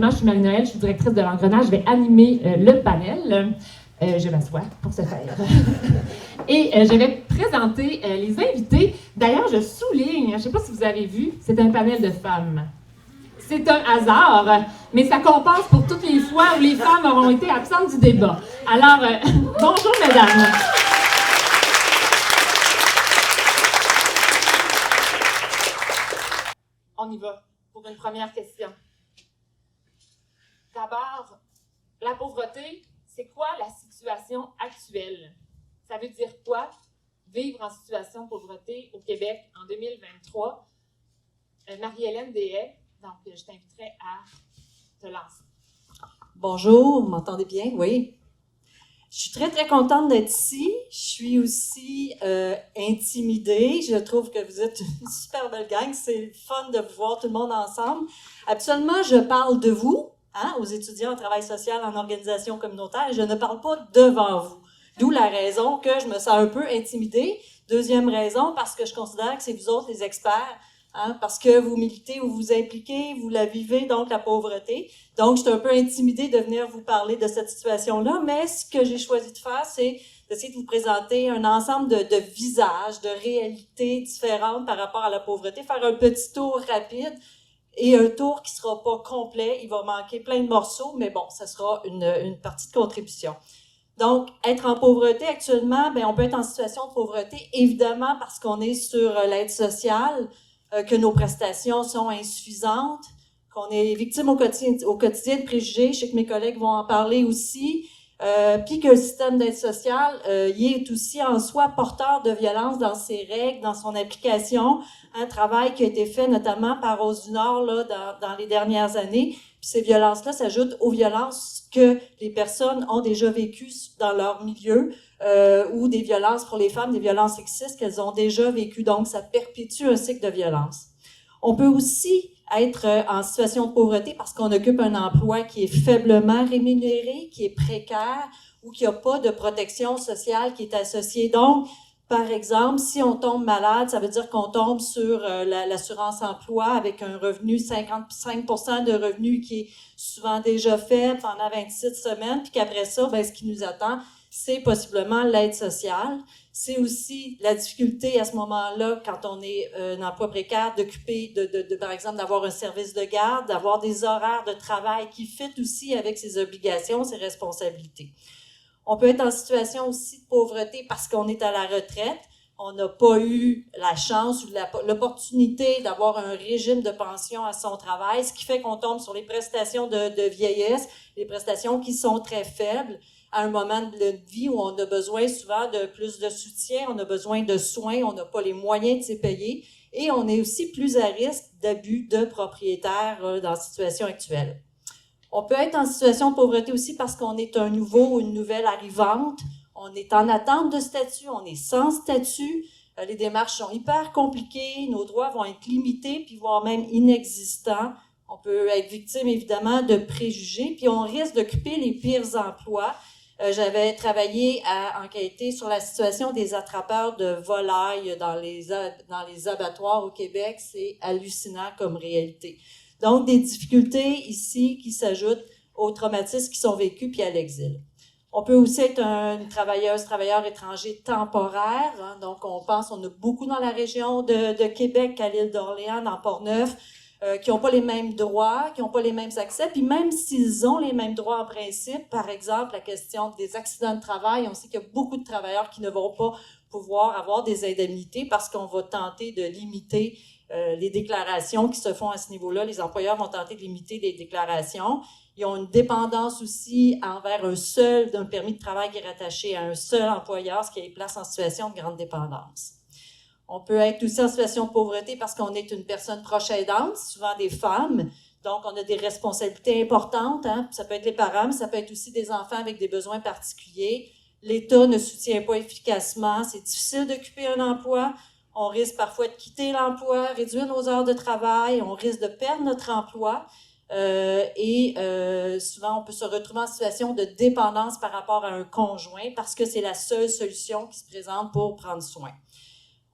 effectivement, je suis Marie-Noël, je suis directrice de l'Engrenage, je vais animer le panel. Je m'assois pour ce faire. Et je vais présenter les invités. D'ailleurs, je souligne, je ne sais pas si vous avez vu, c'est un panel de femmes. C'est un hasard, mais ça compense pour toutes les fois où les femmes auront été absentes du débat. Alors, bonjour mesdames. On y va pour une première question. D'abord, la pauvreté, c'est quoi la situation actuelle? Ça veut dire quoi, vivre en situation de pauvreté au Québec en 2023? Marie-Hélène Deshaies, donc je t'inviterai à te lancer. Bonjour, vous m'entendez bien? Oui. Je suis très, très contente d'être ici. Je suis aussi intimidée. Je trouve que vous êtes une super belle gang. C'est fun de vous voir tout le monde ensemble. Absolument, je parle de vous, aux étudiants en travail social, en organisation communautaire. Je ne parle pas devant vous. D'où la raison que je me sens un peu intimidée. Deuxième raison, parce que je considère que c'est vous autres les experts, parce que vous militez ou vous impliquez, vous la vivez, donc la pauvreté. Donc, je suis un peu intimidée de venir vous parler de cette situation-là, mais ce que j'ai choisi de faire, c'est d'essayer de vous présenter un ensemble de visages, de réalités différentes par rapport à la pauvreté, faire un petit tour rapide et un tour qui sera pas complet. Il va manquer plein de morceaux, mais bon, ça sera une partie de contribution. Donc, être en pauvreté actuellement, on peut être en situation de pauvreté, évidemment, parce qu'on est sur l'aide sociale, que nos prestations sont insuffisantes, qu'on est victime au quotidien de préjugés. Je sais que mes collègues vont en parler aussi. Puis que le système d'aide sociale, il est aussi en soi porteur de violence dans ses règles, dans son application. Un travail qui a été fait notamment par Rose du Nord là, dans les dernières années. Puis ces violences-là s'ajoutent aux violences que les personnes ont déjà vécues dans leur milieu, ou des violences pour les femmes, des violences sexistes qu'elles ont déjà vécues. Donc, ça perpétue un cycle de violence. On peut aussi être en situation de pauvreté parce qu'on occupe un emploi qui est faiblement rémunéré, qui est précaire ou qui n'a pas de protection sociale qui est associée. Donc, par exemple, si on tombe malade, ça veut dire qu'on tombe sur l'assurance emploi avec un revenu, 55% de revenu qui est souvent déjà fait pendant 27 semaines, puis qu'après ça, ce qui nous attend, c'est possiblement l'aide sociale. C'est aussi la difficulté à ce moment-là, quand on est un emploi précaire, d'occuper, par exemple, d'avoir un service de garde, d'avoir des horaires de travail qui fit aussi avec ses obligations, ses responsabilités. On peut être en situation aussi de pauvreté parce qu'on est à la retraite. On n'a pas eu la chance ou l'opportunité d'avoir un régime de pension à son travail, ce qui fait qu'on tombe sur les prestations de vieillesse, les prestations qui sont très faibles à un moment de vie où on a besoin souvent de plus de soutien, on a besoin de soins, on n'a pas les moyens de s'y payer et on est aussi plus à risque d'abus de propriétaires dans la situation actuelle. On peut être en situation de pauvreté aussi parce qu'on est un nouveau ou une nouvelle arrivante. On est en attente de statut, on est sans statut. Les démarches sont hyper compliquées, nos droits vont être limités, puis voire même inexistants. On peut être victime, évidemment, de préjugés, puis on risque d'occuper les pires emplois. J'avais travaillé à enquêter sur la situation des attrapeurs de volailles dans les abattoirs au Québec. C'est hallucinant comme réalité. Donc, des difficultés ici qui s'ajoutent aux traumatismes qui sont vécus puis à l'exil. On peut aussi être une travailleur étranger temporaire. Donc, on a beaucoup dans la région de Québec, à l'île d'Orléans, dans Port-Neuf, qui n'ont pas les mêmes droits, qui n'ont pas les mêmes accès. Puis même s'ils ont les mêmes droits en principe, par exemple, la question des accidents de travail, on sait qu'il y a beaucoup de travailleurs qui ne vont pas pouvoir avoir des indemnités parce qu'on va tenter de limiter les déclarations qui se font à ce niveau-là. Les employeurs vont tenter de limiter les déclarations. Ils ont une dépendance aussi envers d'un permis de travail qui est rattaché à un seul employeur, ce qui les place en situation de grande dépendance. On peut être aussi en situation de pauvreté parce qu'on est une personne proche aidante, souvent des femmes. Donc, on a des responsabilités importantes. Ça peut être les parents, mais ça peut être aussi des enfants avec des besoins particuliers. L'État ne soutient pas efficacement. C'est difficile d'occuper un emploi. On risque parfois de quitter l'emploi, réduire nos heures de travail. On risque de perdre notre emploi. Souvent, on peut se retrouver en situation de dépendance par rapport à un conjoint parce que c'est la seule solution qui se présente pour prendre soin.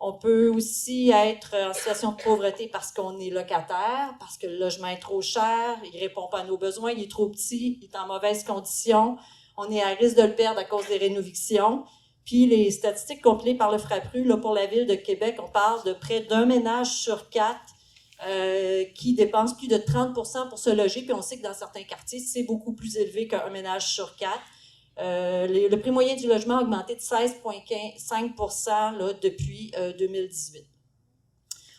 On peut aussi être en situation de pauvreté parce qu'on est locataire, parce que le logement est trop cher, il répond pas à nos besoins, il est trop petit, il est en mauvaise condition, on est à risque de le perdre à cause des rénovictions. Puis les statistiques compilées par le FRAPRU, là, pour la ville de Québec, on parle de près d'un ménage sur 4 qui dépense plus de 30% pour se loger, puis on sait que dans certains quartiers, c'est beaucoup plus élevé qu'un ménage sur 4. Le prix moyen du logement a augmenté de 16,5% là, depuis 2018.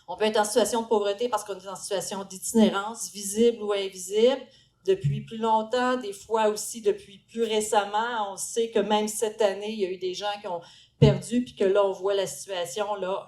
On peut être en situation de pauvreté parce qu'on est en situation d'itinérance, visible ou invisible, depuis plus longtemps, des fois aussi depuis plus récemment. On sait que même cette année, il y a eu des gens qui ont perdu, puis que là, on voit la situation là,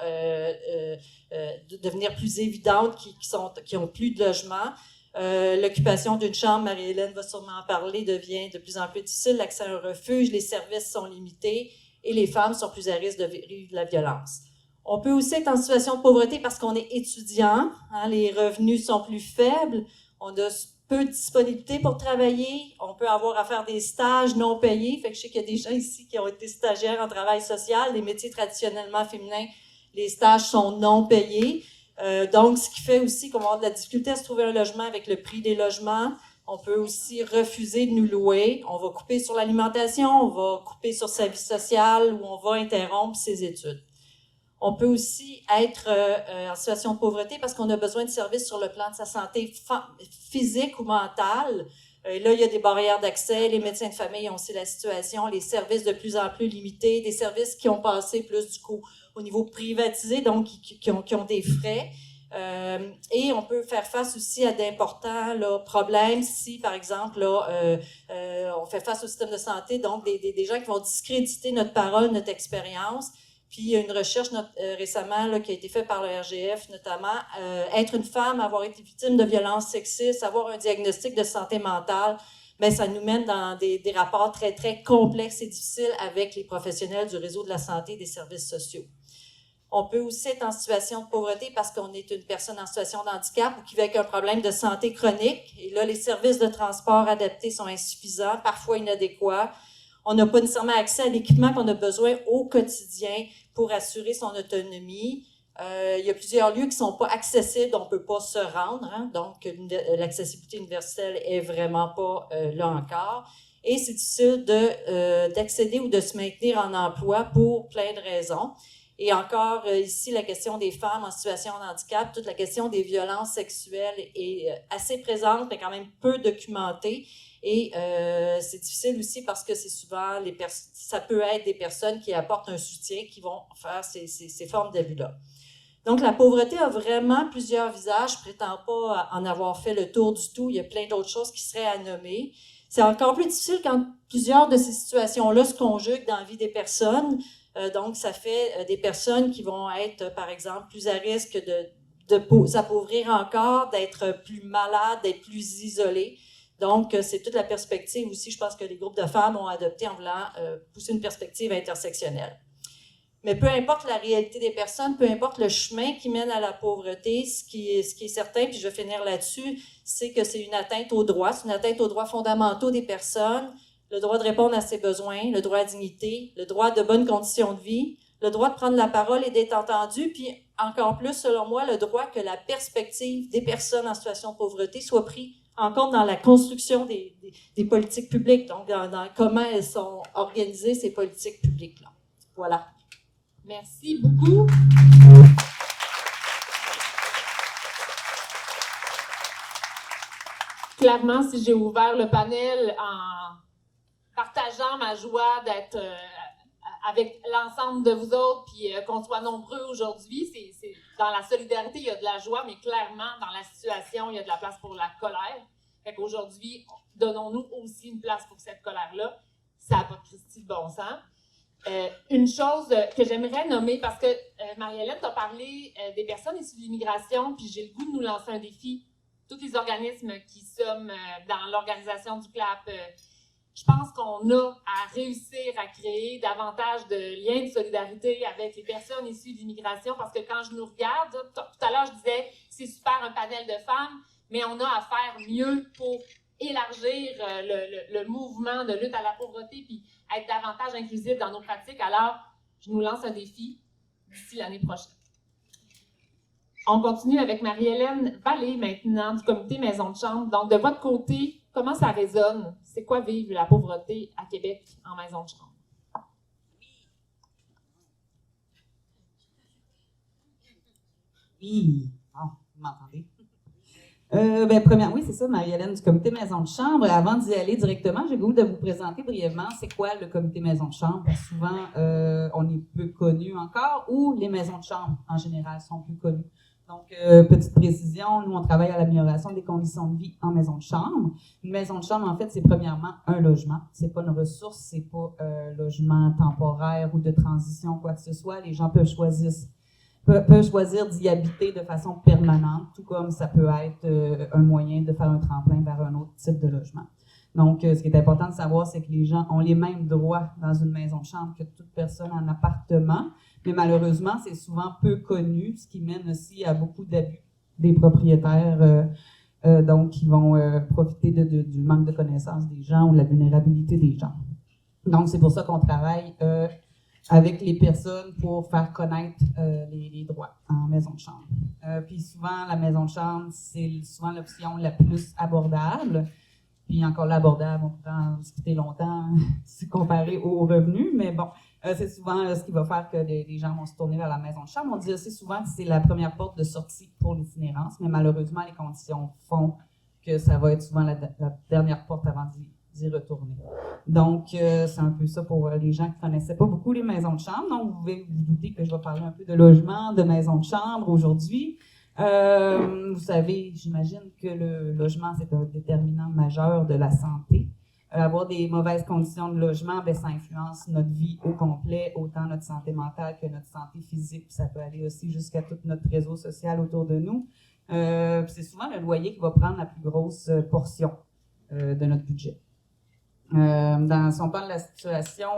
devenir plus évidente, qui ont plus de logement. L'occupation d'une chambre, Marie-Hélène va sûrement en parler, devient de plus en plus difficile. L'accès à un refuge, les services sont limités et les femmes sont plus à risque de vivre de la violence. On peut aussi être en situation de pauvreté parce qu'on est étudiant, hein, les revenus sont plus faibles, on a peu de disponibilité pour travailler, on peut avoir à faire des stages non payés. Fait que je sais qu'il y a des gens ici qui ont été stagiaires en travail social, les métiers traditionnellement féminins, les stages sont non payés. Donc, ce qui fait aussi qu'on va avoir de la difficulté à se trouver un logement avec le prix des logements. On peut aussi refuser de nous louer. On va couper sur l'alimentation, on va couper sur sa vie sociale ou on va interrompre ses études. On peut aussi être en situation de pauvreté parce qu'on a besoin de services sur le plan de sa santé physique ou mentale. Là, il y a des barrières d'accès. Les médecins de famille ont aussi la situation. Les services de plus en plus limités, des services qui ont passé plus du coup au niveau privatisé, donc qui ont des frais. Et on peut faire face aussi à d'importants là, problèmes si, par exemple, là, on fait face au système de santé, donc des gens qui vont discréditer notre parole, notre expérience. Puis il y a une recherche récemment là, qui a été faite par le RGF, notamment, être une femme, avoir été victime de violences sexistes, avoir un diagnostic de santé mentale, bien, ça nous mène dans des rapports très, très complexes et difficiles avec les professionnels du réseau de la santé et des services sociaux. On peut aussi être en situation de pauvreté parce qu'on est une personne en situation de handicap ou qui vit avec un problème de santé chronique. Et là, les services de transport adaptés sont insuffisants, parfois inadéquats. On n'a pas nécessairement accès à l'équipement qu'on a besoin au quotidien pour assurer son autonomie. Il y a plusieurs lieux qui ne sont pas accessibles, on ne peut pas se rendre, hein, donc l'accessibilité universelle est vraiment pas là encore. Et c'est difficile d'accéder ou de se maintenir en emploi pour plein de raisons. Et encore ici, la question des femmes en situation de handicap, toute la question des violences sexuelles est assez présente, mais quand même peu documentée. Et c'est difficile aussi parce que c'est souvent ça peut être des personnes qui apportent un soutien qui vont faire ces formes d'abus-là. Donc, la pauvreté a vraiment plusieurs visages. Je ne prétends pas en avoir fait le tour du tout. Il y a plein d'autres choses qui seraient à nommer. C'est encore plus difficile quand plusieurs de ces situations-là se conjuguent dans la vie des personnes. Donc, ça fait des personnes qui vont être, par exemple, plus à risque de s'appauvrir encore, d'être plus malades, d'être plus isolées. Donc, c'est toute la perspective aussi, je pense que les groupes de femmes ont adopté en voulant pousser une perspective intersectionnelle. Mais peu importe la réalité des personnes, peu importe le chemin qui mène à la pauvreté, ce qui est certain, puis je vais finir là-dessus, c'est que c'est une atteinte aux droits, c'est une atteinte aux droits fondamentaux des personnes, le droit de répondre à ses besoins, le droit à la dignité, le droit de bonnes conditions de vie, le droit de prendre la parole et d'être entendu, puis encore plus, selon moi, le droit que la perspective des personnes en situation de pauvreté soit prise en compte dans la construction des politiques publiques, donc dans comment elles sont organisées, ces politiques publiques-là. Voilà. Merci beaucoup. Clairement, si j'ai ouvert le panel en partageant ma joie d'être avec l'ensemble de vous autres, puis qu'on soit nombreux aujourd'hui, c'est dans la solidarité, il y a de la joie, mais clairement, dans la situation, il y a de la place pour la colère. Fait qu'aujourd'hui, donnons-nous aussi une place pour cette colère-là. Ça n'a pas de Christy de bon sens. Une chose que j'aimerais nommer, parce que Marie-Hélène t'a parlé des personnes issues de l'immigration, puis j'ai le goût de nous lancer un défi. Tous les organismes qui sommes dans l'organisation du CLAP, je pense qu'on a à réussir à créer davantage de liens de solidarité avec les personnes issues d'immigration, parce que quand je nous regarde, tout à l'heure je disais c'est super un panel de femmes, mais on a à faire mieux pour élargir le mouvement de lutte à la pauvreté, puis être davantage inclusif dans nos pratiques. Alors, je nous lance un défi. d'ici l'année prochaine. On continue avec Marie-Hélène Vallée maintenant, du comité Maison de chambre. Donc, de votre côté, comment ça résonne? C'est quoi vivre la pauvreté à Québec en maison de chambre? Oui, bon, vous m'entendez? Oui, c'est ça, Marie-Hélène du comité Maison de chambre. Avant d'y aller directement, j'ai le goût de vous présenter brièvement c'est quoi le comité Maison de chambre. Parce que souvent, on est peu connu encore, ou les maisons de chambre, en général, sont plus connues. Donc, petite précision, nous, on travaille à l'amélioration des conditions de vie en maison de chambre. Une maison de chambre, en fait, c'est premièrement un logement. C'est pas une ressource, c'est pas un logement temporaire ou de transition, quoi que ce soit. Les gens peuvent choisir d'y habiter de façon permanente, tout comme ça peut être un moyen de faire un tremplin vers un autre type de logement. Donc, ce qui est important de savoir, c'est que les gens ont les mêmes droits dans une maison de chambre que toute personne en appartement, mais malheureusement, c'est souvent peu connu, ce qui mène aussi à beaucoup d'abus des propriétaires, donc qui vont profiter du manque de connaissance des gens ou de la vulnérabilité des gens. Donc, c'est pour ça qu'on travaille avec les personnes pour faire connaître les droits en maison de chambre. Puis souvent, la maison de chambre, c'est souvent l'option la plus abordable. Puis encore l'abordable, on peut en discuter longtemps, c'est comparé aux revenus, mais bon, c'est souvent ce qui va faire que les gens vont se tourner vers la maison de chambre. On dit aussi souvent que c'est la première porte de sortie pour l'itinérance, mais malheureusement, les conditions font que ça va être souvent la dernière porte avant d'y retourner. Donc, c'est un peu ça pour les gens qui ne connaissaient pas beaucoup les maisons de chambre. Donc, vous pouvez vous douter que je vais parler un peu de logement, de maisons de chambre aujourd'hui. Vous savez, j'imagine que le logement, c'est un déterminant majeur de la santé. Avoir des mauvaises conditions de logement, ben, ça influence notre vie au complet, autant notre santé mentale que notre santé physique. Puis ça peut aller aussi jusqu'à tout notre réseau social autour de nous. C'est souvent le loyer qui va prendre la plus grosse portion de notre budget. Si on parle de la situation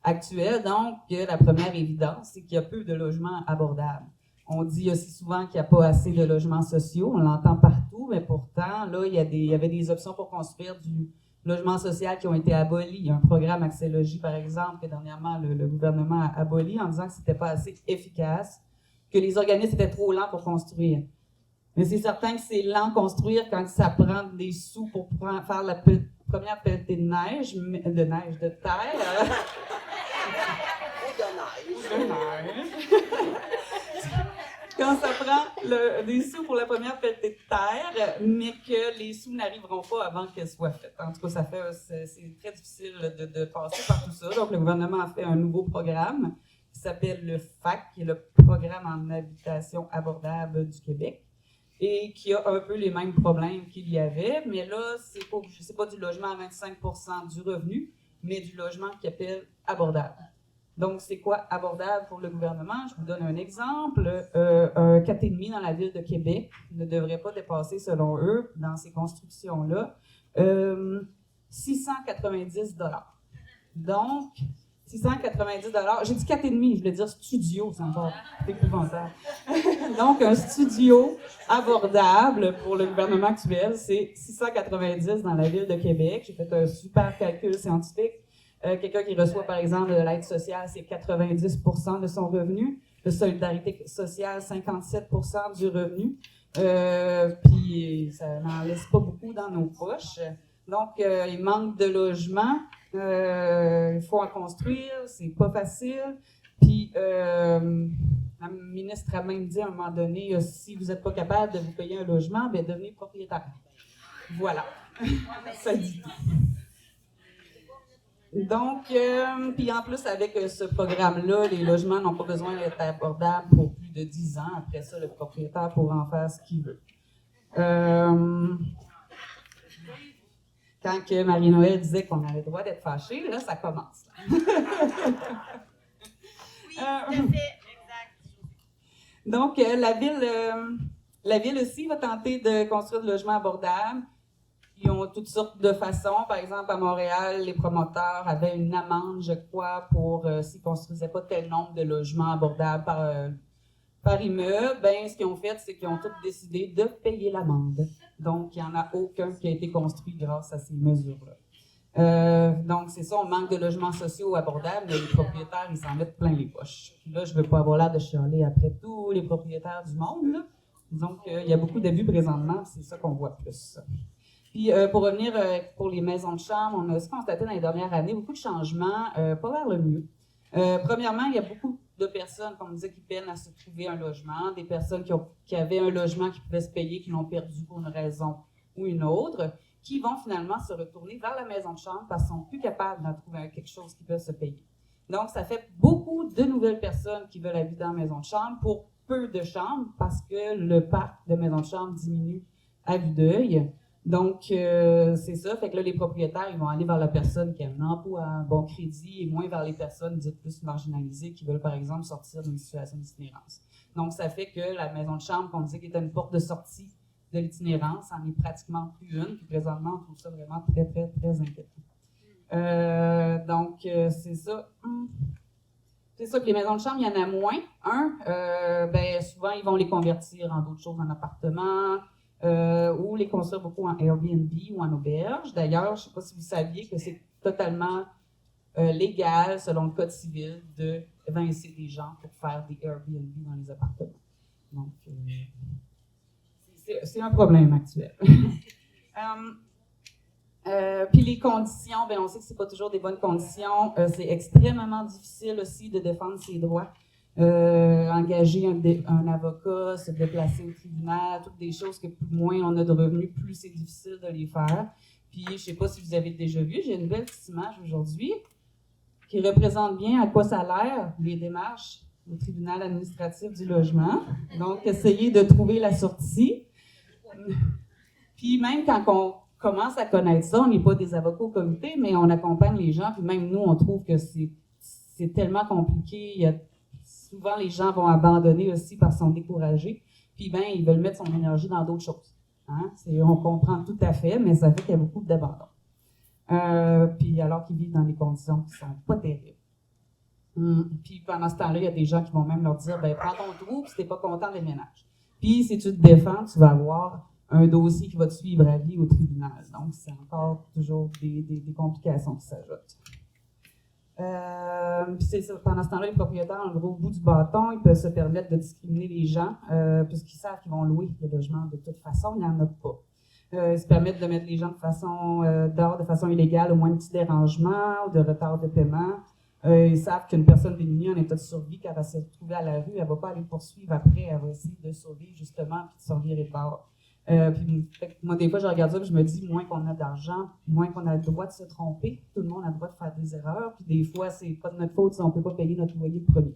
actuelle, donc, la première évidence, c'est qu'il y a peu de logements abordables. On dit aussi souvent qu'il n'y a pas assez de logements sociaux, on l'entend partout, mais pourtant, là, il y avait des options pour construire du logement social qui ont été abolis. Il y a un programme Accès Logis, par exemple, que dernièrement, le gouvernement a aboli en disant que c'était pas assez efficace, que les organismes étaient trop lents pour construire. Mais c'est certain que c'est lent construire quand ça prend des sous pour faire la première pelletée de neige, de terre. Quand ça prend des sous pour la première pelletée de terre, mais que les sous n'arriveront pas avant qu'elles soient faites. En tout cas, c'est très difficile de passer par tout ça. Donc, le gouvernement a fait un nouveau programme qui s'appelle le FAC, qui est le Programme en habitation abordable du Québec, et qui a un peu les mêmes problèmes qu'il y avait, mais là, c'est pas du logement à 25% du revenu, mais du logement qui appelle abordable. Donc, c'est quoi abordable pour le gouvernement? Je vous donne un exemple. Un 4,5 dans la ville de Québec ne devrait pas dépasser, selon eux, dans ces constructions-là, 690 $. Donc, 690 $. J'ai dit 4,5, je voulais dire studio, c'est encore épouvantable. Donc, un studio abordable pour le gouvernement actuel, c'est 690 dans la ville de Québec. J'ai fait un super calcul scientifique. Quelqu'un qui reçoit, par exemple, de l'aide sociale, c'est 90% de son revenu. De solidarité sociale, 57% du revenu. Puis, ça n'en laisse pas beaucoup dans nos poches. Donc, il manque de logements. Il faut en construire. C'est pas facile. Puis, la ministre a même dit à un moment donné, si vous n'êtes pas capable de vous payer un logement, bien, devenez propriétaire. Voilà. Ça dit tout. Donc, puis en plus, avec ce programme-là, les logements n'ont pas besoin d'être abordables pour plus de 10 ans. Après ça, le propriétaire pourra en faire ce qu'il veut. Quand que Marie-Noël disait qu'on avait le droit d'être fâché, là, ça commence. Oui, tout à fait, exact. Donc, la ville aussi va tenter de construire des logements abordables. Ils ont toutes sortes de façons. Par exemple, à Montréal, les promoteurs avaient une amende, je crois, pour s'ils ne construisaient pas tel nombre de logements abordables par immeuble. Ben, ce qu'ils ont fait, c'est qu'ils ont tous décidé de payer l'amende. Donc, il n'y en a aucun qui a été construit grâce à ces mesures-là. Donc, c'est ça, on manque de logements sociaux abordables, mais les propriétaires, ils s'en mettent plein les poches. Puis là, je veux pas avoir l'air de chialer après tous les propriétaires du monde, là. Donc, il y a beaucoup d'abus présentement, c'est ça qu'on voit plus. Puis, pour revenir pour les maisons de chambre, on a aussi constaté dans les dernières années beaucoup de changements, pas vers le mieux. Premièrement, il y a beaucoup de personnes, comme on disait, qui peinent à se trouver un logement, des personnes qui avaient un logement qui pouvaient se payer, qui l'ont perdu pour une raison ou une autre, qui vont finalement se retourner vers la maison de chambre parce qu'ils sont plus capables de trouver quelque chose qui peut se payer. Donc, ça fait beaucoup de nouvelles personnes qui veulent habiter en maison de chambre pour peu de chambres parce que le parc de maisons de chambre diminue à vue d'œil. Donc, c'est ça. Fait que là, les propriétaires, ils vont aller vers la personne qui a un emploi, un bon crédit et moins vers les personnes dites plus marginalisées qui veulent, par exemple, sortir d'une situation d'itinérance. Donc, ça fait que la maison de chambre, qu'on disait qu'il était une porte de sortie de l'itinérance, en est pratiquement plus une. Puis présentement, on trouve ça vraiment très, très, très inquiétant. Donc, c'est ça. C'est ça que les maisons de chambre, il y en a moins. Souvent, ils vont les convertir en d'autres choses, en appartements, ou les construire beaucoup en Airbnb ou en auberge. D'ailleurs, je ne sais pas si vous saviez que c'est totalement légal, selon le Code civil, de évincer des gens pour faire des Airbnb dans les appartements. Donc, c'est un problème actuel. Puis les conditions, on sait que c'est pas toujours des bonnes conditions. C'est extrêmement difficile aussi de défendre ses droits. Engager un avocat, se déplacer au tribunal, toutes des choses que plus moins on a de revenus, plus c'est difficile de les faire. Puis je sais pas si vous avez déjà vu, j'ai une belle petite image aujourd'hui qui représente bien à quoi ça a l'air, les démarches au tribunal administratif du logement. Donc, essayez de trouver la sortie. Puis même quand on commence à connaître ça, on n'est pas des avocats au comité, mais on accompagne les gens, puis même nous, on trouve que c'est tellement compliqué. Souvent, les gens vont abandonner aussi parce qu'ils sont découragés, puis ils veulent mettre son énergie dans d'autres choses. Hein? On comprend tout à fait, mais ça fait qu'il y a beaucoup d'abandon. Puis alors qu'ils vivent dans des conditions qui ne sont pas terribles. Puis pendant ce temps-là, il y a des gens qui vont même leur dire, prends ton trou, puis si tu n'es pas content, déménage. Puis si tu te défends, tu vas avoir un dossier qui va te suivre à vie au tribunal. Donc, c'est encore toujours des complications qui s'ajoutent. Puis c'est ça, pendant ce temps-là, les propriétaires ont le gros bout du bâton, ils peuvent se permettre de discriminer les gens, puisqu'ils savent qu'ils vont louer le logement de toute façon, il n'y en a pas. Ils se permettent de mettre les gens dehors de façon illégale, au moins un petit dérangement ou de retard de paiement. Ils savent qu'une personne démunie en état de survie, quand elle va se retrouver à la rue, elle ne va pas aller poursuivre après, elle va essayer de sauver justement puis de survivre de bord. Puis, moi, des fois, je regarde ça et je me dis, moins qu'on a d'argent, moins qu'on a le droit de se tromper. Tout le monde a le droit de faire des erreurs. Puis des fois, c'est pas de notre faute si on ne peut pas payer notre loyer le premier.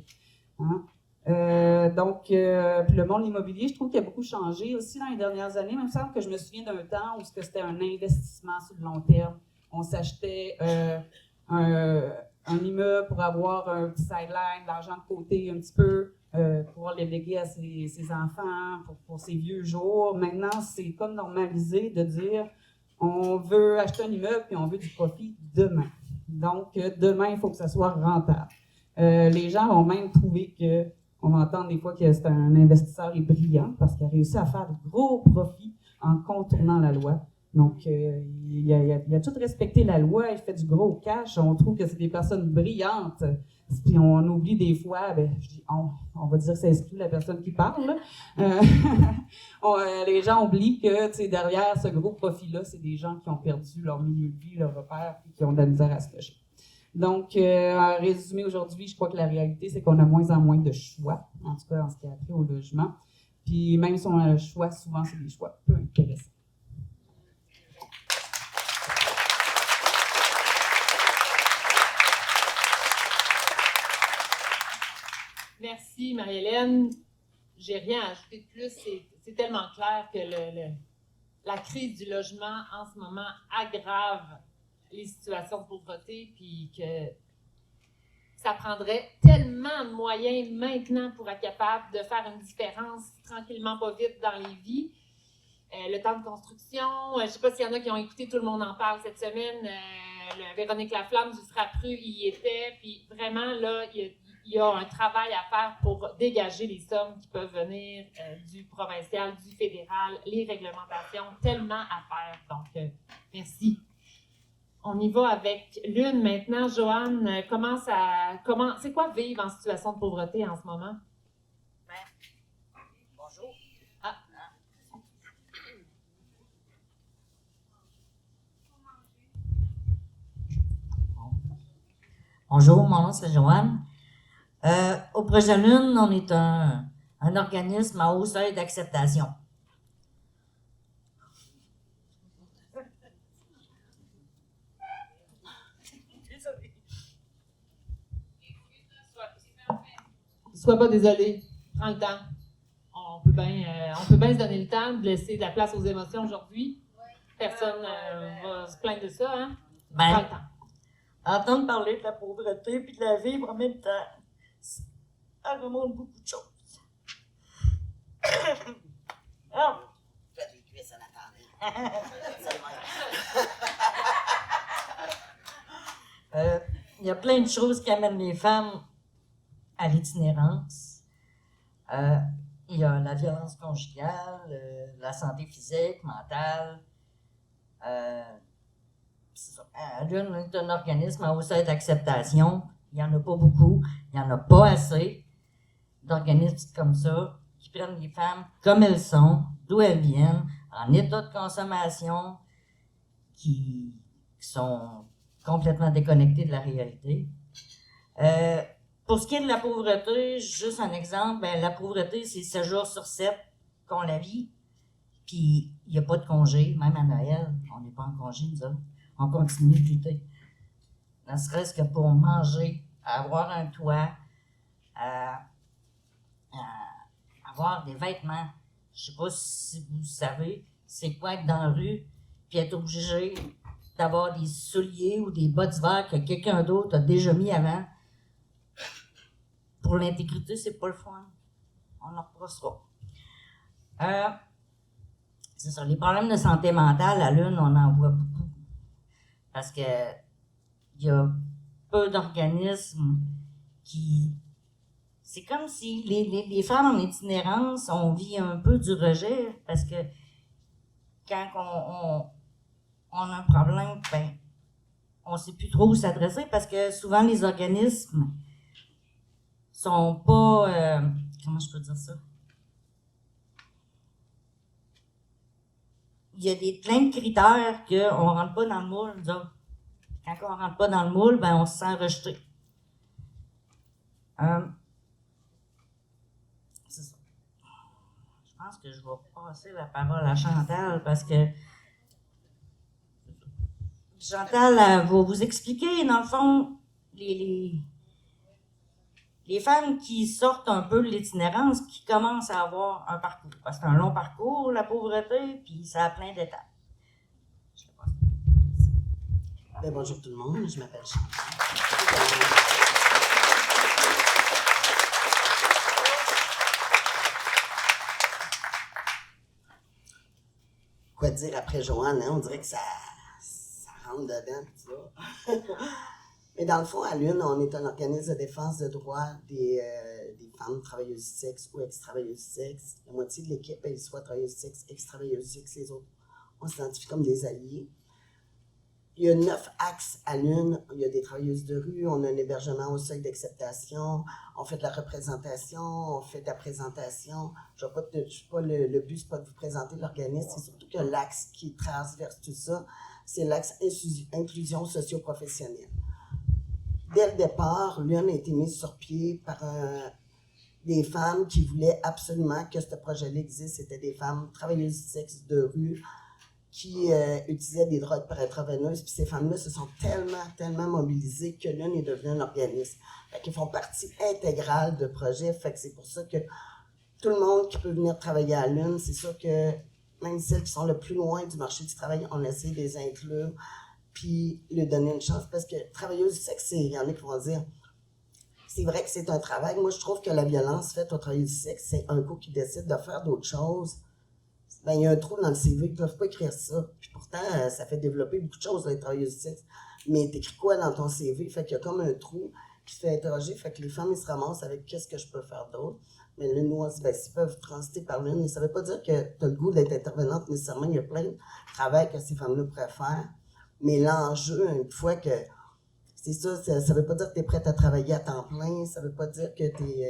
Hein? Puis le monde immobilier, je trouve qu'il a beaucoup changé aussi dans les dernières années. Il me semble que je me souviens d'un temps où c'était un investissement sur le long terme. On s'achetait un immeuble pour avoir un petit sideline, de l'argent de côté un petit peu, pouvoir les léguer à ses enfants pour ses vieux jours. Maintenant, c'est comme normalisé de dire on veut acheter un immeuble puis on veut du profit demain. Donc, demain, il faut que ça soit rentable. Les gens vont même trouver on va entendre des fois que c'est un investisseur est brillant parce qu'il a réussi à faire de gros profits en contournant la loi. Donc, il a tout respecté la loi, il fait du gros cash. On trouve que c'est des personnes brillantes. Puis on oublie des fois, on va dire que ça exclut la personne qui parle. Les gens oublient que derrière ce gros profit-là, c'est des gens qui ont perdu leur milieu de vie, leur repère, et qui ont de la misère à se loger. Donc, en résumé, aujourd'hui, je crois que la réalité, c'est qu'on a moins en moins de choix, en tout cas en ce qui a trait au logement. Puis même si on a le choix, souvent, c'est des choix peu intéressants. Merci, Marie-Hélène. J'ai rien à ajouter de plus. C'est tellement clair que la crise du logement en ce moment aggrave les situations de pauvreté, puis que ça prendrait tellement de moyens maintenant pour être capable de faire une différence tranquillement, pas vite dans les vies. Le temps de construction, je ne sais pas s'il y en a qui ont écouté, tout le monde en parle cette semaine. Véronique Laflamme du Frappru y était, puis vraiment, là, il y a un travail à faire pour dégager les sommes qui peuvent venir du provincial, du fédéral, les réglementations, tellement à faire. Donc, merci. On y va avec l'une maintenant. Joanne, c'est quoi vivre en situation de pauvreté en ce moment? Bonjour. Ah. Bonjour, mon nom c'est Joanne. Au Projet Lune, on est un organisme à haut seuil d'acceptation. Sois pas désolé. Prends le temps. On peut bien se donner le temps de laisser de la place aux émotions aujourd'hui. Personne va se plaindre de ça, hein? Prends le temps. Entendre parler de la pauvreté puis de la vivre en même temps, ça remonte beaucoup de choses. Ah. Fais des cuisses en attendant. Il y a plein de choses qui amènent les femmes à l'itinérance. Il y a la violence conjugale, la santé physique, mentale. C'est ça. L'une est un organisme à haut seuil d'acceptation. Il n'y en a pas beaucoup. Il n'y en a pas assez d'organismes comme ça qui prennent les femmes comme elles sont, d'où elles viennent, en état de consommation, qui sont complètement déconnectés de la réalité. Pour ce qui est de la pauvreté, juste un exemple, la pauvreté, c'est 7 jours sur 7 qu'on la vit, puis il n'y a pas de congé, même à Noël, on n'est pas en congé, nous autres. On continue de lutter. Ne serait-ce que pour manger, avoir un toit, avoir des vêtements. Je ne sais pas si vous savez, c'est quoi être dans la rue, puis être obligé d'avoir des souliers ou des bas d'hiver que quelqu'un d'autre a déjà mis avant. Pour l'intégrité, c'est pas le fun. On en repassera. C'est ça, les problèmes de santé mentale, à l'une, on en voit beaucoup. Parce que il y a peu d'organismes qui... C'est comme si les femmes en itinérance, on vit un peu du rejet, parce que quand on a un problème, ben, on ne sait plus trop où s'adresser, parce que souvent les organismes sont pas... comment je peux dire ça? Il y a plein de critères qu'on ne rentre pas dans le moule, nous autres. Quand on ne rentre pas dans le moule, ben on se sent rejeté. C'est ça. Je pense que je vais passer la parole à Chantal parce que Chantal va vous expliquer, dans le fond, les femmes qui sortent un peu de l'itinérance, qui commencent à avoir un parcours. Parce que c'est un long parcours, la pauvreté, puis ça a plein d'étapes. Ben, bonjour tout le monde, je m'appelle Chantal. Quoi dire après Joanne, hein? On dirait que ça rentre dedans, tout ça. Mais dans le fond, à l'UNE, on est un organisme de défense de droits des femmes travailleuses du sexe ou ex-travailleuses du sexe. La moitié de l'équipe est soit travailleuses du sexe, ex-travailleuses du sexe, les autres, on s'identifie comme des alliés. Il y a 9 axes à l'UNE. Il y a des travailleuses de rue, on a un hébergement au seuil d'acceptation, on fait de la représentation, on fait de la présentation. Le but, c'est pas de vous présenter l'organisme, c'est surtout que l'axe qui transverse tout ça, c'est l'axe inclusion socio-professionnelle. Dès le départ, l'UNE a été mise sur pied par des femmes qui voulaient absolument que ce projet-là existe. C'était des femmes travailleuses du sexe de rue qui utilisaient des drogues par intraveineuse. Puis ces femmes-là se sont tellement mobilisées que l'UNE est devenu un organisme. Fait qu'ils font partie intégrale du projet. Fait que c'est pour ça que tout le monde qui peut venir travailler à l'UNE, c'est sûr que même celles qui sont le plus loin du marché du travail, on essaie de les inclure puis lui donner une chance, parce que travailleuse du sexe, il y en a qui vont dire, c'est vrai que c'est un travail. Moi, je trouve que la violence faite aux travailleuses du sexe, c'est un coup qui décide de faire d'autres choses. Ben, il y a un trou dans le CV, ils ne peuvent pas écrire ça. Puis pourtant, ça fait développer beaucoup de choses, les travailleuses du sexe. Mais t'écris quoi dans ton CV? Fait qu'il y a comme un trou qui se fait interroger, fait que les femmes, ils se ramassent avec qu'est-ce que je peux faire d'autre. Mais là, nous, on se dit, ben, s'ils peuvent transiter par l'une, mais ça ne veut pas dire que tu as le goût d'être intervenante nécessairement. Il y a plein de travail que ces femmes-là pourraient faire Mais l'enjeu, une fois que... C'est ça, ça veut pas dire que tu es prête à travailler à temps plein, ça veut pas dire que tu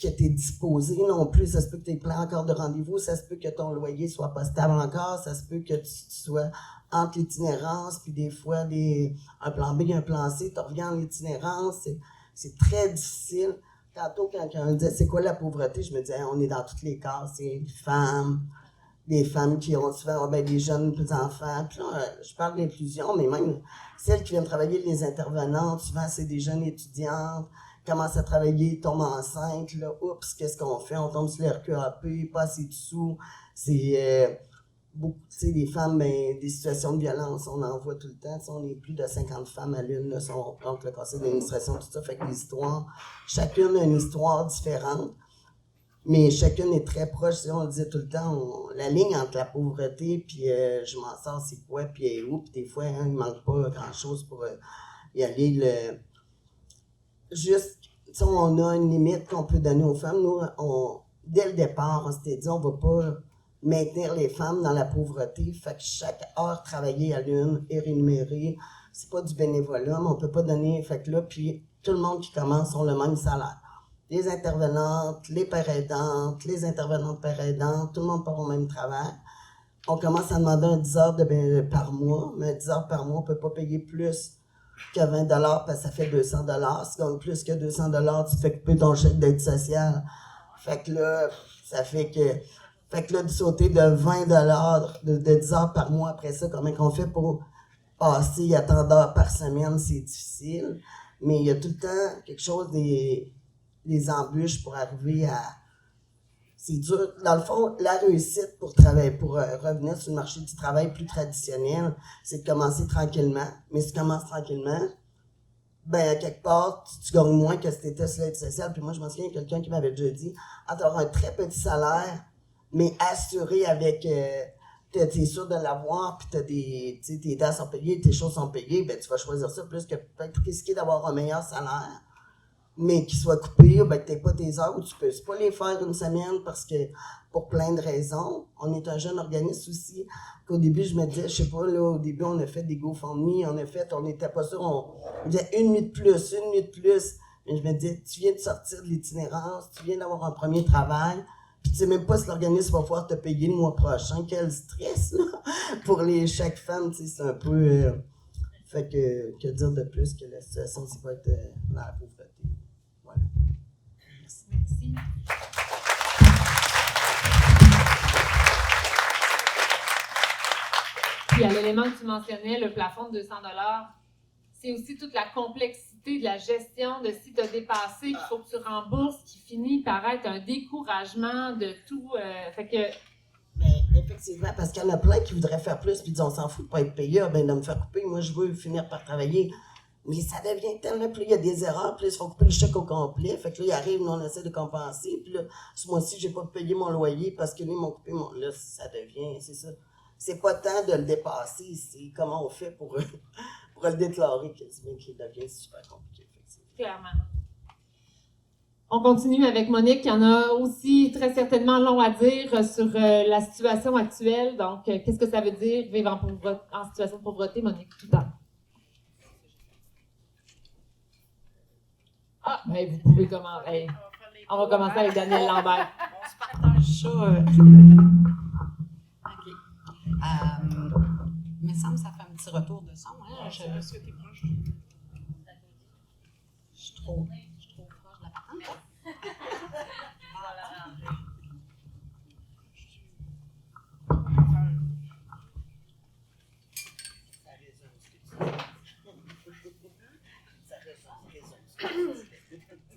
es disposé non plus. Ça se peut que tu aies plein encore de rendez-vous, ça se peut que ton loyer soit pas stable encore, ça se peut que tu sois entre l'itinérance, puis des fois, un plan B, un plan C, tu reviens en itinérance, c'est très difficile. Tantôt, quand on me disait c'est quoi la pauvreté, je me disais on est dans toutes les cases, c'est des femmes qui ont souvent des jeunes enfants. Puis là, je parle d'inclusion, mais même celles qui viennent travailler, les intervenantes, souvent c'est des jeunes étudiantes, commencent à travailler, tombent enceintes, là, oups, qu'est-ce qu'on fait? On tombe sur le RQAP, pas assez de sous. C'est beaucoup, tu sais, des femmes, des situations de violence, on en voit tout le temps. On est plus de 50 femmes à l'une, là, si on prend le conseil d'administration, tout ça, fait que les histoires, chacune a une histoire différente. Mais chacune est très proche, on le disait tout le temps, la ligne entre la pauvreté puis je m'en sors, c'est quoi, puis où, puis des fois, il manque pas grand-chose pour y aller. Juste, on a une limite qu'on peut donner aux femmes. Nous, dès le départ, on s'était dit, on va pas maintenir les femmes dans la pauvreté, fait que chaque heure travaillée à l'une est rémunérée. C'est pas du bénévolat, mais on peut pas donner, fait que là, puis tout le monde qui commence ont le même salaire. Les intervenantes, les pères aidantes, les intervenantes pères aidantes, tout le monde part au même travail. On commence à demander un 10 heures par mois, mais 10 heures par mois, on ne peut pas payer plus que 20 $ parce que ça fait 200 $. Si tu gagnes plus que 200 $, tu te fais couper ton chèque d'aide sociale. Fait que là, ça fait que... Fait que là, de sauter de 20 $, de 10 heures par mois après ça, comment on fait pour passer à tant d'heures par semaine, c'est difficile. Mais il y a tout le temps quelque chose des embûches pour arriver à... C'est dur. Dans le fond, la réussite pour revenir sur le marché du travail plus traditionnel, c'est de commencer tranquillement. Mais si tu commences tranquillement, à quelque part, tu gagnes moins que si tu étais sur l'aide sociale. Puis moi, je me souviens, quelqu'un qui m'avait déjà dit, tu auras un très petit salaire, mais assuré avec... t'es sûr de l'avoir, puis tes dents sont payées, tes choses sont payées, tu vas choisir ça plus que peut-être risquer d'avoir un meilleur salaire, mais qui soit coupé, que t'aies pas tes heures, ou tu peux pas les faire une semaine parce que, pour plein de raisons. On est un jeune organisme aussi, qu'au début, je me disais, je sais pas, là, au début, on a fait des GoFundMe, on n'était pas sûr, on disait une nuit de plus, mais je me disais, tu viens de sortir de l'itinérance, tu viens d'avoir un premier travail, puis tu sais même pas si l'organisme va pouvoir te payer le mois prochain. Quel stress, là! Pour chaque femme, tu sais, c'est un peu... fait que dire de plus que la situation, c'est pas être dans la pauvreté. Voilà. Merci. Puis à l'élément que tu mentionnais, le plafond de 200 $, c'est aussi toute la complexité de la gestion de si tu as dépassé, qu'il faut que tu rembourses, qui finit par être un découragement de tout. Fait que... Mais effectivement, parce qu'il y en a plein qui voudraient faire plus, puis disent on s'en fout de pas être payé, de me faire couper, moi je veux finir par travailler. Mais ça devient tellement, puis il y a des erreurs, puis là, il faut couper le chèque au complet. Fait que là, il arrive, nous, on essaie de compenser, puis là, ce mois-ci, j'ai pas payé mon loyer parce que là, ils m'ont coupé mon... Là, ça devient, c'est ça. C'est pas tant de le dépasser, c'est comment on fait pour le déclarer quasiment, qui devient super compliqué, effectivement. Clairement. On continue avec Monique, qui en a aussi très certainement long à dire sur la situation actuelle. Donc, qu'est-ce que ça veut dire vivre en situation de pauvreté, Monique, tout à l'heure? Ah, ben vous pouvez commencer. On va commencer avec Daniel Lambert. On se partage ça. OK. Il me semble que ça fait un petit retour de son. Hein? Je suis trop proche de la patente.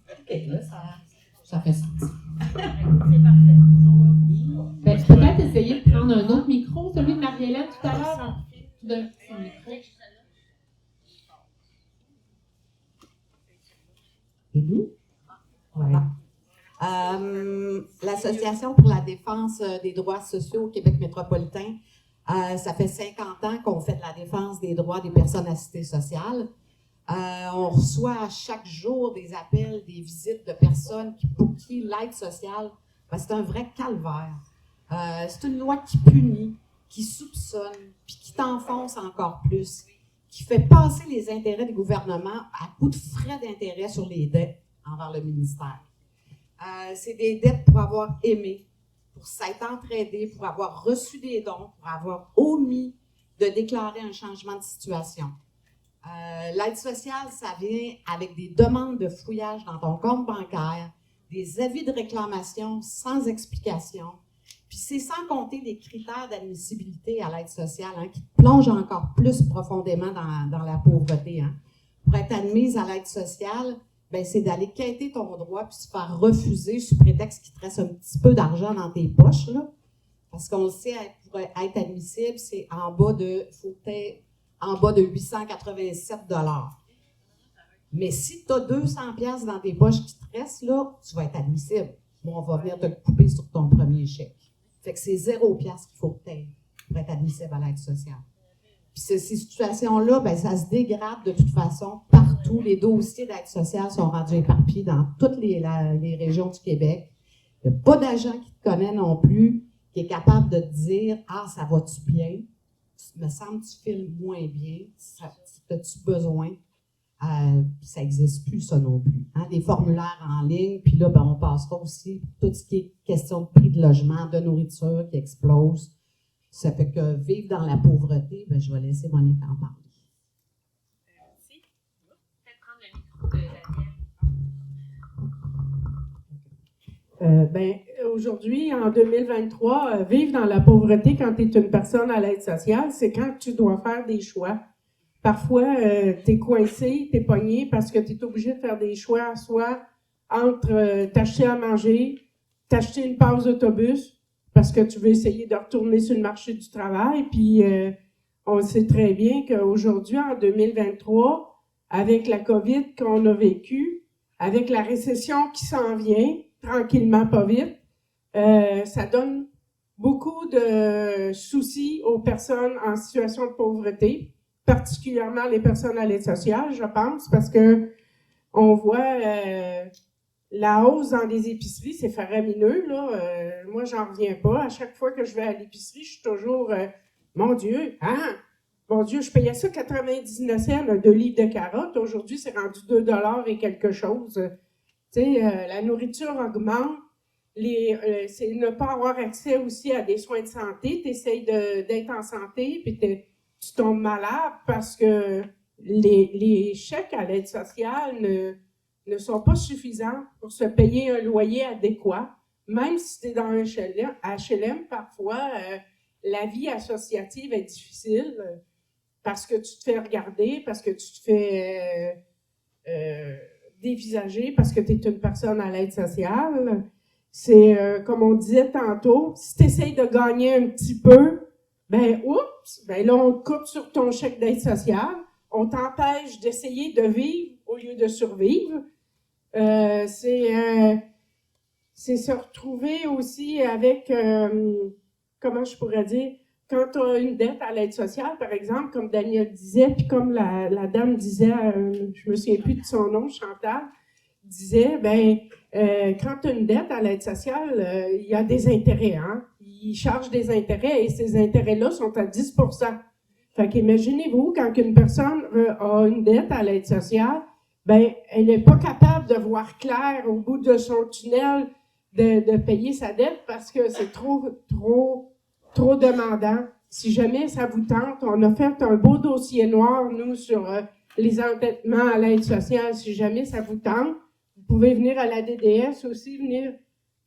OK, là, ça fait sens. C'est parfait. Ben, peut-être essayer de prendre un autre micro, celui de Marie-Hélène tout à l'heure. D'un petit micro. Voilà. L'Association pour la défense des droits sociaux au Québec métropolitain, ça fait 50 ans qu'on fait de la défense des droits des personnes assistées sociales. On reçoit chaque jour des appels, des visites de personnes pour qui l'aide sociale, c'est un vrai calvaire. C'est une loi qui punit, qui soupçonne, puis qui t'enfonce encore plus, qui fait passer les intérêts du gouvernement à coup de frais d'intérêt sur les dettes envers le ministère. C'est des dettes pour avoir aimé, pour s'être entraidé, pour avoir reçu des dons, pour avoir omis de déclarer un changement de situation. L'aide sociale, ça vient avec des demandes de fouillage dans ton compte bancaire, des avis de réclamation sans explication. Puis c'est sans compter les critères d'admissibilité à l'aide sociale qui te plongent encore plus profondément dans la pauvreté. Pour être admise à l'aide sociale, ben, c'est d'aller quêter ton droit puis se faire refuser sous prétexte qu'il te reste un petit peu d'argent dans tes poches. Là. Parce qu'on le sait, pour être admissible, c'est en bas de 887 $. Mais si tu as 200 $ dans tes poches qui te restent, là, tu vas être admissible. Bon, on va venir te le couper sur ton premier chèque. Fait que c'est 0 $ qu'il faut que tu aies pour être admissible à l'aide sociale. Puis ces situations-là, ben, ça se dégrade de toute façon partout. Les dossiers d'aide sociale sont rendus éparpillés dans toutes les régions du Québec. Il n'y a pas d'agent qui te connaît non plus, qui est capable de te dire « Ah, ça va-tu bien? Me semble que tu files moins bien. As-tu besoin? » Ça n'existe plus, ça non plus. Des formulaires en ligne, puis là, ben, on passera aussi tout ce qui est question de prix de logement, de nourriture qui explose. Ça fait que vivre dans la pauvreté, ben, je vais laisser Monique en parler. Merci. Peut-être prendre le micro de Daniel. Aujourd'hui, en 2023, vivre dans la pauvreté quand tu es une personne à l'aide sociale, c'est quand tu dois faire des choix. Parfois, tu es coincé, tu es pogné parce que tu es obligé de faire des choix, soit entre t'acheter à manger, t'acheter une passe d'autobus, parce que tu veux essayer de retourner sur le marché du travail. Puis, on sait très bien qu'aujourd'hui, en 2023, avec la COVID qu'on a vécue, avec la récession qui s'en vient, tranquillement, pas vite, ça donne beaucoup de soucis aux personnes en situation de pauvreté, particulièrement les personnes à l'aide sociale, je pense, parce que on voit la hausse dans les épiceries, c'est faramineux, là. Moi, j'en reviens pas. À chaque fois que je vais à l'épicerie, je suis toujours mon Dieu, je payais ça 99 cents, 2 livres de carottes. Aujourd'hui, c'est rendu 2 $ et quelque chose. Tu sais, la nourriture augmente. C'est ne pas avoir accès aussi à des soins de santé. Tu essaies d'être en santé, puis tu tombes malade parce que les chèques à l'aide sociale ne sont pas suffisants pour se payer un loyer adéquat. Même si tu es dans un HLM, parfois, la vie associative est difficile parce que tu te fais regarder, parce que tu te fais dévisager, parce que tu es une personne à l'aide sociale. C'est, comme on disait tantôt, si tu essaies de gagner un petit peu, là, on te coupe sur ton chèque d'aide sociale, on t'empêche d'essayer de vivre au lieu de survivre. C'est se retrouver aussi avec, comment je pourrais dire, quand tu as une dette à l'aide sociale, par exemple, comme Daniel disait, puis comme la dame disait, je me souviens plus de son nom, Chantal, disait, quand tu as une dette à l'aide sociale, il y a des intérêts, Ils chargent des intérêts et ces intérêts-là sont à 10 %. Fait qu'imaginez-vous, quand une personne a une dette à l'aide sociale, elle n'est pas capable de voir clair au bout de son tunnel de payer sa dette parce que c'est trop demandant. Si jamais ça vous tente, on a fait un beau dossier noir, nous, sur les endettements à l'aide sociale. Si jamais ça vous tente, vous pouvez venir à la DDS aussi, venir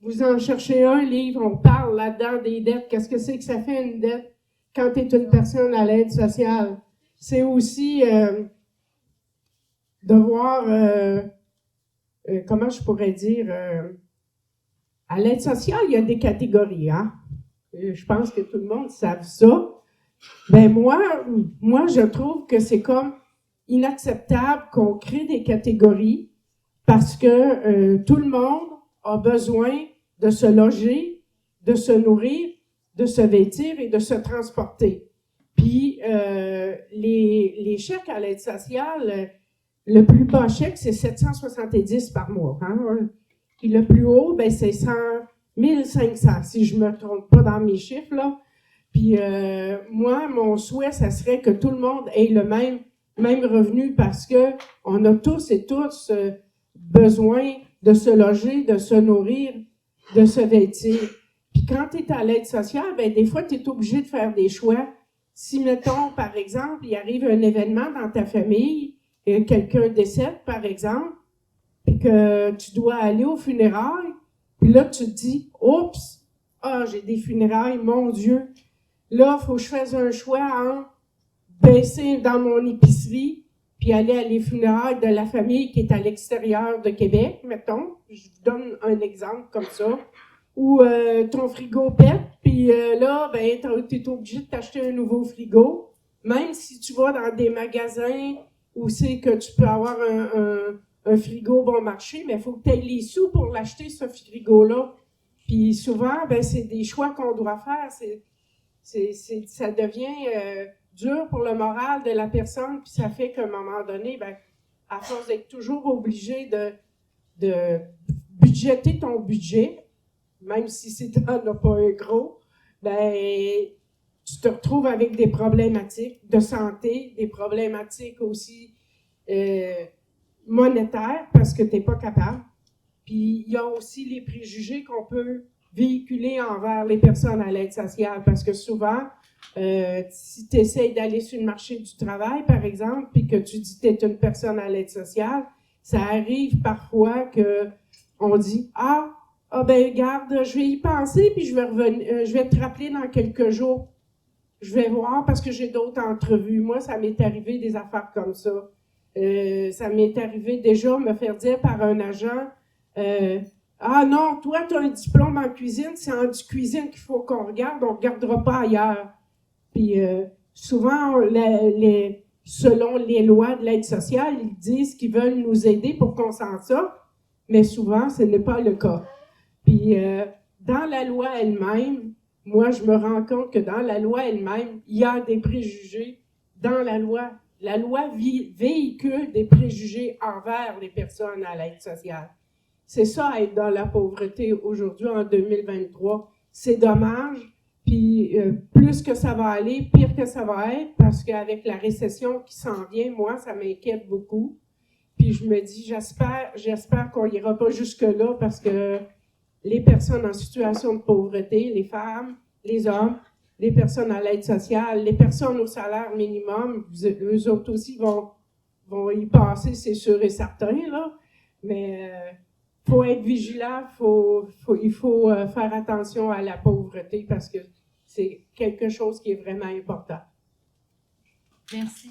vous en chercher un livre. On parle là-dedans des dettes. Qu'est-ce que c'est que ça fait une dette quand tu es une personne à l'aide sociale? C'est aussi de voir, comment je pourrais dire, à l'aide sociale, il y a des catégories, Je pense que tout le monde savent ça. Moi, je trouve que c'est comme inacceptable qu'on crée des catégories parce que tout le monde a besoin de se loger, de se nourrir, de se vêtir et de se transporter. Puis, les chèques à l'aide sociale, le plus bas chèque, c'est 770 par mois. Puis le plus haut, c'est 1500, si je me trompe pas dans mes chiffres, là. Puis moi, mon souhait, ça serait que tout le monde ait le même revenu parce que on a tous et toutes besoin de se loger, de se nourrir, de se vêtir. Puis quand tu es à l'aide sociale, ben des fois, tu es obligé de faire des choix. Si, mettons, par exemple, il arrive un événement dans ta famille, et quelqu'un décède, par exemple, puis que tu dois aller aux funérailles, puis là, tu te dis, oups, j'ai des funérailles, mon Dieu. Là, il faut que je fasse un choix entre baisser dans mon épicerie, puis aller à les funérailles de la famille qui est à l'extérieur de Québec, mettons. Je vous donne un exemple comme ça. Ou ton frigo pète, puis là, ben, tu es obligé de t'acheter un nouveau frigo. Même si tu vas dans des magasins où c'est que tu peux avoir un frigo bon marché, mais il faut que tu aies les sous pour l'acheter, ce frigo-là. Puis souvent, ben, c'est des choix qu'on doit faire. Ça devient dur pour le moral de la personne, puis ça fait qu'à un moment donné, ben, à force d'être toujours obligé de budgéter ton budget, même si t'en as pas un gros, ben, tu te retrouves avec des problématiques de santé, des problématiques aussi monétaires parce que t'es pas capable. Puis il y a aussi les préjugés qu'on peut véhiculer envers les personnes à l'aide sociale parce que souvent, si tu essaies d'aller sur le marché du travail, par exemple, puis que tu dis que tu es une personne à l'aide sociale, ça arrive parfois que on dit « Ah, ben regarde, je vais y penser, puis je vais te rappeler dans quelques jours. Je vais voir parce que j'ai d'autres entrevues. » Moi, ça m'est arrivé des affaires comme ça. Ça m'est arrivé déjà me faire dire par un agent ah non, toi, tu as un diplôme en cuisine, c'est en cuisine qu'il faut qu'on regarde, on ne regardera pas ailleurs. Puis souvent, selon les lois de l'aide sociale, ils disent qu'ils veulent nous aider pour qu'on s'en sorte, mais souvent, ce n'est pas le cas. Puis dans la loi elle-même, moi, je me rends compte que dans la loi elle-même, il y a des préjugés dans la loi. La loi véhicule des préjugés envers les personnes à l'aide sociale. C'est ça, être dans la pauvreté aujourd'hui, en 2023. C'est dommage, puis plus que ça va aller, pire que ça va être, parce qu'avec la récession qui s'en vient, moi, ça m'inquiète beaucoup. Puis je me dis, j'espère qu'on n'ira pas jusque-là, parce que les personnes en situation de pauvreté, les femmes, les hommes, les personnes à l'aide sociale, les personnes au salaire minimum, eux autres aussi vont y passer, c'est sûr et certain, là. Mais il faut être vigilant, il faut faire attention à la pauvreté parce que c'est quelque chose qui est vraiment important. Merci.